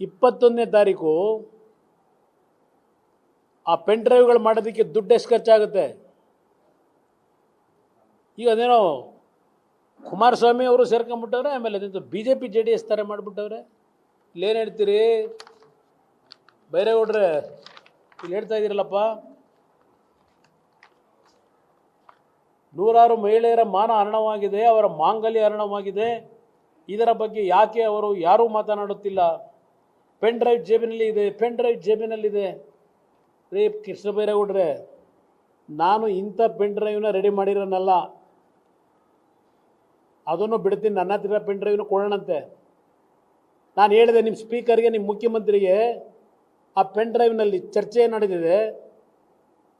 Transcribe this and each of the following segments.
21ನೇ ತಾರೀಕು ಆ ಪೆನ್ ಡ್ರೈವ್ಗಳು ಮಾಡೋದಕ್ಕೆ ದುಡ್ಡು ಎಷ್ಟು ಖರ್ಚಾಗುತ್ತೆ? ಈಗ ಅದೇನೋ ಕುಮಾರಸ್ವಾಮಿ ಅವರು ಸೇರ್ಕೊಂಡ್ಬಿಟ್ಟವ್ರೆ, ಆಮೇಲೆ ಅದಂತ BJP JDS ಥರ ಮಾಡಿಬಿಟ್ಟವ್ರೆ. ಇಲ್ಲೇನು ಹೇಳ್ತೀರಿ ಬೈರೇಗೌಡ್ರೆ? ಇಲ್ಲಿ ಹೇಳ್ತಾ ಇದ್ದೀರಲ್ಲಪ್ಪ, ನೂರಾರು ಮಹಿಳೆಯರ ಮಾನ ಹರಣವಾಗಿದೆ, ಅವರ ಮಾಂಗಲ್ಯ ಹರಣವಾಗಿದೆ. ಇದರ ಬಗ್ಗೆ ಯಾಕೆ ಅವರು ಯಾರೂ ಮಾತನಾಡುತ್ತಿಲ್ಲ? ಪೆನ್ ಡ್ರೈವ್ ಜೇಬಿನಲ್ಲಿ ಇದೆ, ಪೆನ್ ಡ್ರೈವ್ ಜೇಬಿನಲ್ಲಿದೆ. ರೇ ಕೃಷ್ಣ ಬೈರೇಗೌಡ್ರೆ, ನಾನು ಇಂಥ ಪೆನ್ ಡ್ರೈವ್ನ ರೆಡಿ ಮಾಡಿರೋನಲ್ಲ, ಅದನ್ನು ಬಿಡ್ತೀನಿ. ನನ್ನ ಹತ್ರ ಪೆನ್ ಡ್ರೈವ್ನ ಕೊಡೋಣಂತೆ. ನಾನು ಹೇಳಿದೆ ನಿಮ್ಮ ಸ್ಪೀಕರ್ಗೆ, ನಿಮ್ಮ ಮುಖ್ಯಮಂತ್ರಿಗೆ, ಆ ಪೆನ್ ಡ್ರೈವ್ನಲ್ಲಿ ಚರ್ಚೆ ನಡೆದಿದೆ,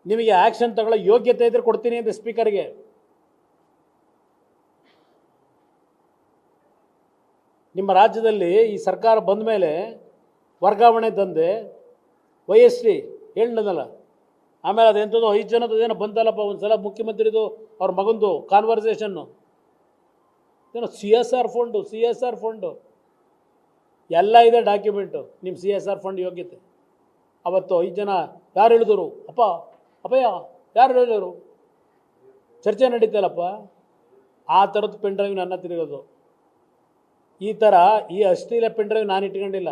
ನಿಮಗೆ ಆ್ಯಕ್ಷನ್ ತಗೊಳ್ಳೋ ಯೋಗ್ಯತೆ ಇದ್ದರೆ ಕೊಡ್ತೀನಿ ಅಂತ ಸ್ಪೀಕರ್ಗೆ. ನಿಮ್ಮ ರಾಜ್ಯದಲ್ಲಿ ಈ ಸರ್ಕಾರ ಬಂದ ಮೇಲೆ ವರ್ಗಾವಣೆ ದಂಧೆ, YST ಹೇಳಿದಲ್ಲ, ಆಮೇಲೆ ಅದೆಂಥದ್ದು 5 ಜನದೇನೋ ಬಂತಲ್ಲಪ್ಪ ಒಂದು ಸಲ ಮುಖ್ಯಮಂತ್ರಿದು ಅವ್ರ ಮಗಂದು ಕಾನ್ವರ್ಸೇಷನ್ನು, ಏನೋ CSR ಫಂಡು ಎಲ್ಲ ಇದೆ ಡಾಕ್ಯುಮೆಂಟು. ನಿಮ್ಮ CSR ಫಂಡ್ ಯೋಗ್ಯತೆ ಅವತ್ತು 5 ಜನ ಯಾರು ಹೇಳಿದರು? ಅಪ್ಪಯ್ಯ ಯಾರು ಹೇಳಿದರು? ಚರ್ಚೆ ನಡೀತಲ್ಲಪ್ಪ. ಆ ಥರದ್ದು ಪೆನ್ ಡ್ರೈವ್ ನನ್ನ ತಿರುಗೋದು. ಈ ಥರ ಈ ಅಶ್ಲೀಲ ಪೆನ್ ಡ್ರೈವ್ ನಾನು ಇಟ್ಕೊಂಡಿಲ್ಲ.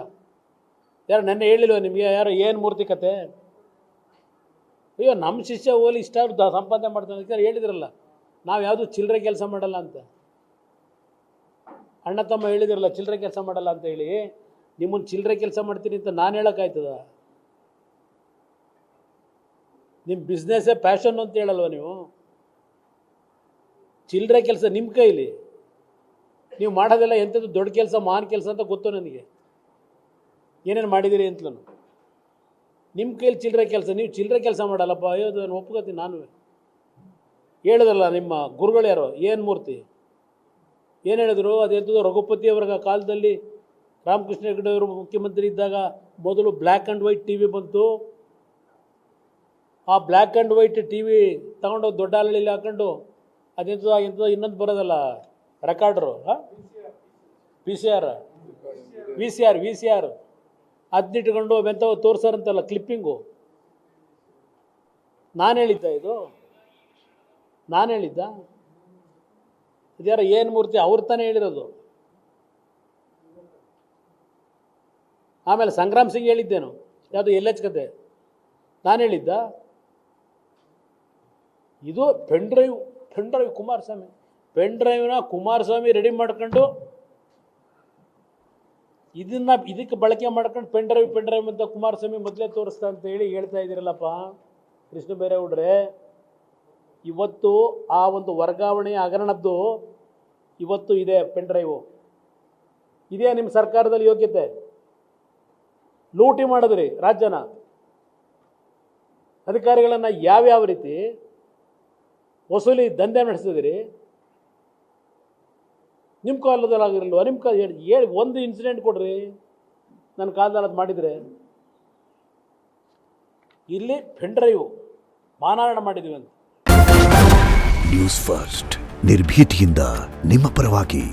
ಯಾರು ನೆನ್ನೆ ಹೇಳಿಲ್ವ ನಿಮಗೆ? ಯಾರು ಏನು ಮೂರ್ತಿ ಕತೆ? ಅಯ್ಯೋ ನಮ್ಮ ಶಿಷ್ಯ ಹೋಲಿ ಇಷ್ಟ ಸಂಪಾದನೆ ಮಾಡ್ತಾನೆ ಹೇಳಿದ್ರಲ್ಲ, ನಾವು ಯಾವುದು ಚಿಲ್ಲರೆ ಕೆಲಸ ಮಾಡಲ್ಲ ಅಂತ. ಅಣ್ಣ ತಮ್ಮ ಹೇಳಿದಿರಲ್ಲ ಚಿಲ್ಲರೆ ಕೆಲಸ ಮಾಡಲ್ಲ ಅಂತ ಹೇಳಿ. ನಿಮ್ಮನ್ನು ಚಿಲ್ಲರೆ ಕೆಲಸ ಮಾಡ್ತೀನಿ ಅಂತ ನಾನು ಹೇಳೋಕ್ಕಾಯ್ತದ? ನಿಮ್ಮ ಬಿಸ್ನೆಸ್ಸೇ ಪ್ಯಾಷನ್ ಅಂತ ಹೇಳಲ್ವ ನೀವು? ಚಿಲ್ಲರೆ ಕೆಲಸ ನಿಮ್ಮ ಕೈಲಿ, ನೀವು ಮಾಡೋದೆಲ್ಲ ಎಂಥದ್ದು ದೊಡ್ಡ ಕೆಲಸ, ಮಹಾನ್ ಕೆಲಸ ಅಂತ ಗೊತ್ತು ನನಗೆ, ಏನೇನು ಮಾಡಿದ್ದೀರಿ ಅಂತಲೂ. ನಿಮ್ಮ ಕೈಲಿ ಚಿಲ್ಲರೆ ಕೆಲಸ, ನೀವು ಚಿಲ್ಲರೆ ಕೆಲಸ ಮಾಡಲ್ಲಪ್ಪ. ಅಯ್ಯೋ ನಾನು ಒಪ್ಕೋತೀನಿ. ನಾನು ಹೇಳಿದ್ರಲ್ಲ ನಿಮ್ಮ ಗುರುಗಳು ಯಾರು, ಏನು ಮೂರ್ತಿ ಏನು ಹೇಳಿದ್ರು? ಅದೆಂಥದ್ದು ರಘುಪತಿ ಅವರ ಕಾಲದಲ್ಲಿ ರಾಮಕೃಷ್ಣ ಹೆಗಡೆ ಅವರು ಮುಖ್ಯಮಂತ್ರಿ ಇದ್ದಾಗ ಮೊದಲು ಬ್ಲ್ಯಾಕ್ ಆ್ಯಂಡ್ ವೈಟ್ TV ಬಂತು. ಆ ಬ್ಲ್ಯಾಕ್ ಆ್ಯಂಡ್ ವೈಟ್ TV ತಗೊಂಡೋಗಿ ದೊಡ್ಡ ಹಳ್ಳಿಲಿ ಹಾಕೊಂಡು ಎಂಥದ್ದು ಇನ್ನೊಂದು ಬರೋದಲ್ಲ ರೆಕಾರ್ಡ್ರು, VCR ಅದನ್ನಿಟ್ಕೊಂಡು ಎಂಥವು ತೋರಿಸಾರಂತಲ್ಲ ಕ್ಲಿಪ್ಪಿಂಗು. ನಾನು ಹೇಳಿದ್ದ ಇದು? ನಾನು ಹೇಳಿದ್ದ? ಇದ್ಯಾರ ಏನು ಮೂರ್ತಿ ಅವ್ರು ತಾನೇ ಹೇಳಿರೋದು. ಆಮೇಲೆ ಸಂಗ್ರಾಮ್ ಸಿಂಗ್ ಹೇಳಿದ್ದೇನು? ಯಾವುದು LH ಕತೆ ನಾನು ಹೇಳಿದ್ದ? ಇದು ಪೆನ್ ಡ್ರೈವ್ ಕುಮಾರಸ್ವಾಮಿ, ಪೆನ್ ಡ್ರೈವ್ನ ಕುಮಾರಸ್ವಾಮಿ ರೆಡಿ ಮಾಡ್ಕೊಂಡು ಇದಕ್ಕೆ ಬಳಕೆ ಮಾಡ್ಕೊಂಡು ಪೆನ್ ಡ್ರೈವ್ ಅಂತ ಕುಮಾರಸ್ವಾಮಿ ಮೊದಲೇ ತೋರಿಸ್ತಾ ಅಂತ ಹೇಳಿ ಹೇಳ್ತಾ ಇದ್ದೀರಲ್ಲಪ್ಪ ಕೃಷ್ಣ ಬೈರೇಗೌಡ್ರೆ. ಇವತ್ತು ಆ ಒಂದು ವರ್ಗಾವಣೆಯ ಹಗರಣದ್ದು ಇವತ್ತು ಇದೆ ಪೆನ್ ಡ್ರೈವು. ಇದೇ ನಿಮ್ಮ ಸರ್ಕಾರದಲ್ಲಿ ಯೋಗ್ಯತೆ? ಲೂಟಿ ಮಾಡಿದ್ರಿ ರಾಜ್ಯನ, ಅಧಿಕಾರಿಗಳನ್ನು ಯಾವ್ಯಾವ ರೀತಿ ವಸೂಲಿ ದಂಧೆ ನಡೆಸಿದಿರಿ. ನಿಮ್ಮ ಕಾಲದಲ್ಲಿ ಆಗಿರಲ್ವ? ನಿಮ್ಮ ಹೇಳಿ ಒಂದು ಇನ್ಸಿಡೆಂಟ್ ಕೊಡ್ರಿ ನನ್ನ ಕಾಲದಲ್ಲಿ ಅದು ಮಾಡಿದರೆ. ಇಲ್ಲಿ ಪೆನ್ ಡ್ರೈವ್ ಮಾನಹಾರ ಮಾಡಿದ್ದೀವಿ ಅಂತ. ನ್ಯೂಸ್ ಫಸ್ಟ್ ನಿರ್ಭೀತಿಯಿಂದ ನಿಮ್ಮ ಪರವಾಗಿ.